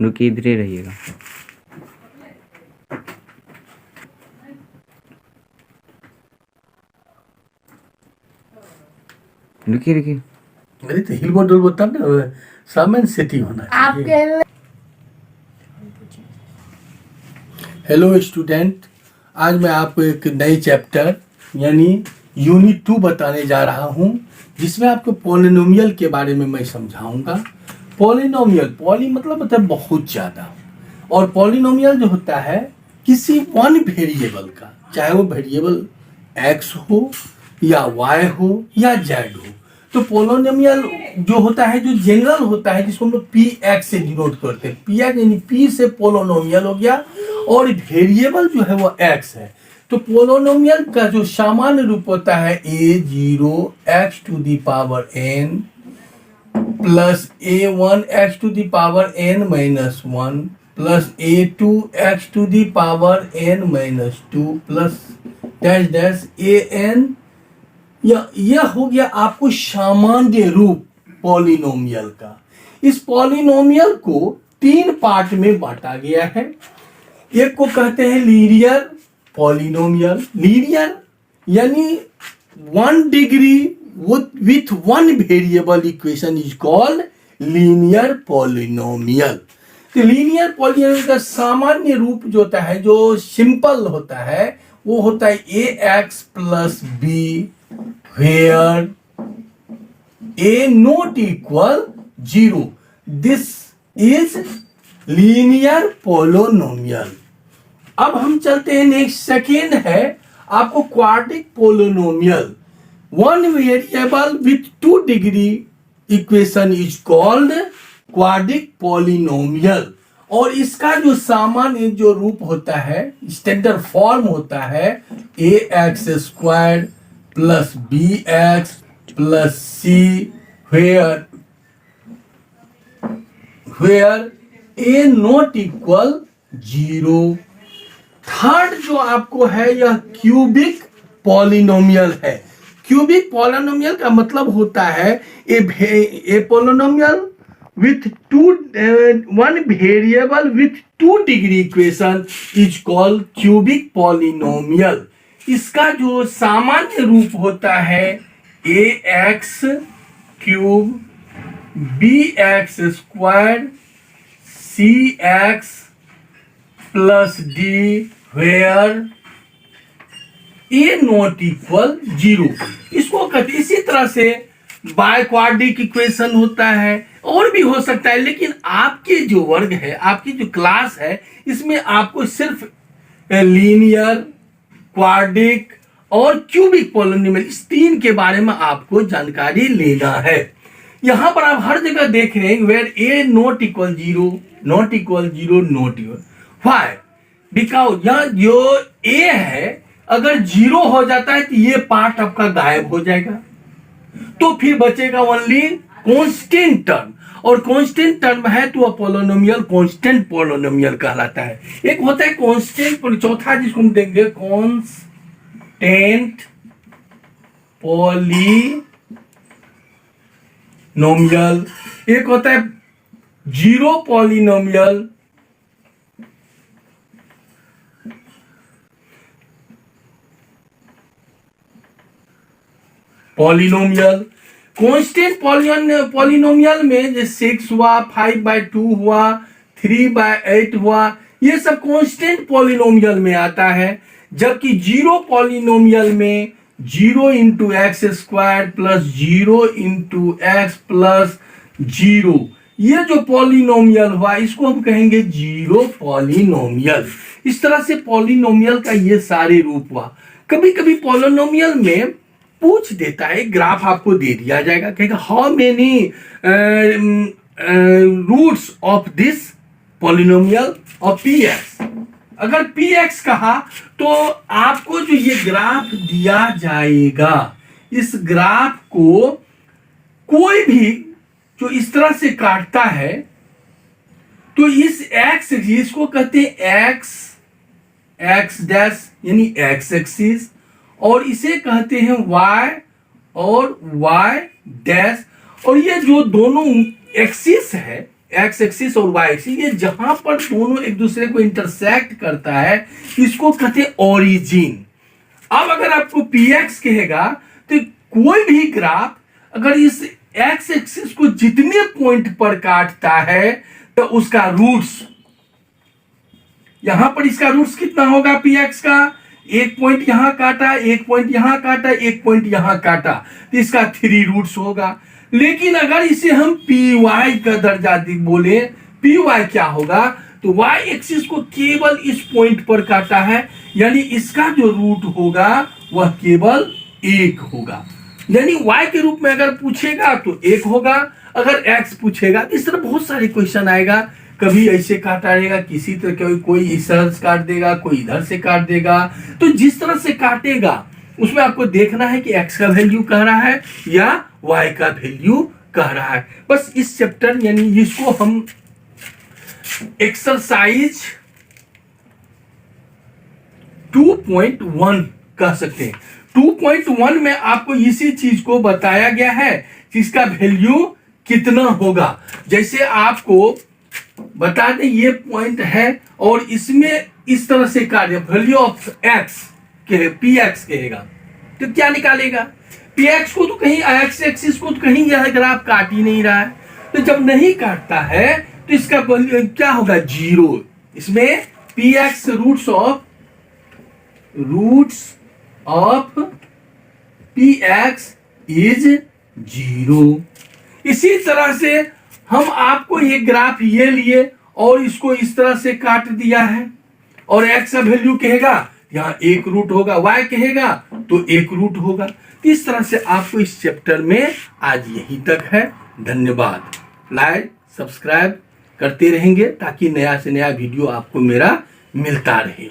रुकिए, इधर ही रहिएगा। रुकिए रुकिए। अरे तो हिल बोल बोलता ना, सामने सेटिंग होना चाहिए। हेलो स्टूडेंट, आज मैं आपको एक नई चैप्टर यानी यूनिट 2 बताने जा रहा हूं, जिसमें आपको पॉलिनोमियल के बारे में मैं समझाऊंगा। पॉलिनोमियल, पॉली मतलब होता है बहुत ज़्यादा, और पॉलिनोमियल जो होता है किसी वन वेरिएबल का, चाहे वो वेरिएबल एक्स हो या वाई हो या जेड हो। तो पॉलिनोमियल जो होता है, जो जनरल होता है, जिसको हम लोग पी एक्स से डिनोट करते हैं। पी एक्स यानी पी से पॉलिनोमियल हो गया, और वेरिएबल जो है वो एक्स है। तो पॉलिनोमियल का जो सामान्य रूप होता है a0 x to the power n plus a1 x to the power n minus 1 प्लस a2 x to the power n minus 2 plus dash dash an। यह हो गया आपको सामान्य रूप पॉलिनोमियल का। इस पॉलिनोमियल को 3 पार्ट में बांटा गया है। एक को कहते हैं लीनियर पॉलिनोमियल। लीनियर यानी 1 degree with 1 variable equation is called linear polynomial. तो लीनियर पॉलिनोमियल का सामान्य रूप जो होता है, जो सिंपल होता है, वो होता है ax plus b where a not equal 0. This is linear polynomial. अब हम चलते हैं नेक्स्ट, सेकेंड है आपको quadric polynomial. 1 variable with 2 degree equation is called quadric polynomial. और इसका जो सामान्य जो रूप होता है, स्टैंडर्ड फॉर्म होता है ax square plus bx plus c where a not equal 0। Third जो आपको है यह क्यूबिक पॉलिनोमियल है। क्यूबिक पॉलिनोमियल का मतलब होता है a polynomial with 1 variable with 2 degree equation is called cubic polynomial. इसका जो सामान्य रूप होता है ax cube bx square cx plus d where a not equal 0। इसको कहते, इसी तरह से बाइक्वाड्रिक इक्वेशन होता है, और भी हो सकता है, लेकिन आपके जो वर्ग है, आपकी जो क्लास है, इसमें आपको सिर्फ लीनियर, क्वाड्रिक और क्यूबिक पॉलिनोमियल, इस 3 के बारे में आपको जानकारी लेना है। यहां पर आप हर जगह देख रहे हैं where a not equal 0, not equal 0, not equal. Why? Because यहां जो a है अगर 0 हो जाता है तो ये पार्ट आपका गायब हो जाएगा, तो फिर बचेगा ओनली कांस्टेंट टर्म, और कांस्टेंट टर्म है तो पॉलिनोमियल कांस्टेंट पॉलिनोमियल कहलाता है। एक होता है कांस्टेंट, चौथा जिसको हम देंगे कांस्टेंट पॉलिनोमियल। एक होता है zero polynomial, polynomial. Constant polynomial में जैसे 6 हुआ, 5/2 हुआ, 3/8 हुआ, ये सब कांस्टेंट पॉलिनोमियल में आता है। जबकि जीरो पॉलिनोमियल में 0 into x square plus 0 into x plus 0, ये जो पॉलिनोमियल हुआ इसको हम कहेंगे जीरो पॉलिनोमियल। इस तरह से पॉलिनोमियल का ये सारे रूप हुआ। कभी कभी पॉलिनोमियल में पूछ देता है, ग्राफ आपको दे दिया जाएगा, कहेगा how many roots of this polynomial of px। अगर px कहा तो आपको जो ये ग्राफ दिया जाएगा, इस ग्राफ को कोई भी जो इस तरह से काटता है, तो इस x इसको कहते हैं x डैश यानी x एक्सिस, और इसे कहते हैं y और y डैश। और ये जो दोनों एक्सिस है, एक्स एक्सिस और वाई एक्सिस, ये जहां पर दोनों एक दूसरे को इंटरसेक्ट करता है इसको कहते हैं ओरिजिन। अब अगर आपको पी एक्स कहेगा तो कोई भी ग्राफ अगर इस एक्स एक्सिस को जितने पॉइंट पर काटता है तो उसका रूट्स, यहां पर इसका रूट्स कितना होगा पी एक्स का, एक पॉइंट यहां काटा, एक पॉइंट यहां काटा, एक पॉइंट यहां काटा, तो इसका 3 रूट्स होगा। लेकिन अगर इसे हम पी वाई का दर्जा बोले, पी वाई क्या होगा, तो वाई एक्सिस को केवल इस पॉइंट पर काटा है, यानी इसका जो रूट होगा वह केवल 1 होगा। यानी y के रूप में अगर पूछेगा तो 1 होगा, अगर x पूछेगा तो इस तरह बहुत सारे क्वेश्चन आएगा। कभी ऐसे काटा रहेगा, किसी तरह कोई इधर से काट देगा, कोई इधर से काट देगा। तो जिस तरह से काटेगा उसमें आपको देखना है कि x का वैल्यू कह रहा है या y का वैल्यू कह रहा है। बस इस चैप्टर यानी जिसको हम एक्सरसाइज 2.1 कह सकते हैं। 2.1 में आपको इसी चीज को बताया गया है कि इसका वैल्यू कितना होगा। जैसे आपको बता दें ये पॉइंट है और इसमें इस तरह से काट वैल्यू ऑफ एक्स के पी एक्स कहेगा तो क्या निकालेगा, पी एक्स को तो कहीं एक्स एक्सिस को तो कहीं यह ग्राफ काट ही नहीं रहा है। तो जब नहीं काटता है तो इसका वैल्यू क्या होगा, 0। इसमें P X roots of P X is 0। इसी तरह से हम आपको ये ग्राफ ये लिए और इसको इस तरह से काट दिया है और x का वैल्यू कहेगा यहां 1 रूट होगा, y कहेगा तो 1 रूट होगा। इस तरह से आपको इस चैप्टर में आज यहीं तक है। धन्यवाद। लाइक सब्सक्राइब करते रहेंगे ताकि नया से नया वीडियो आपको मेरा मिलता रहे।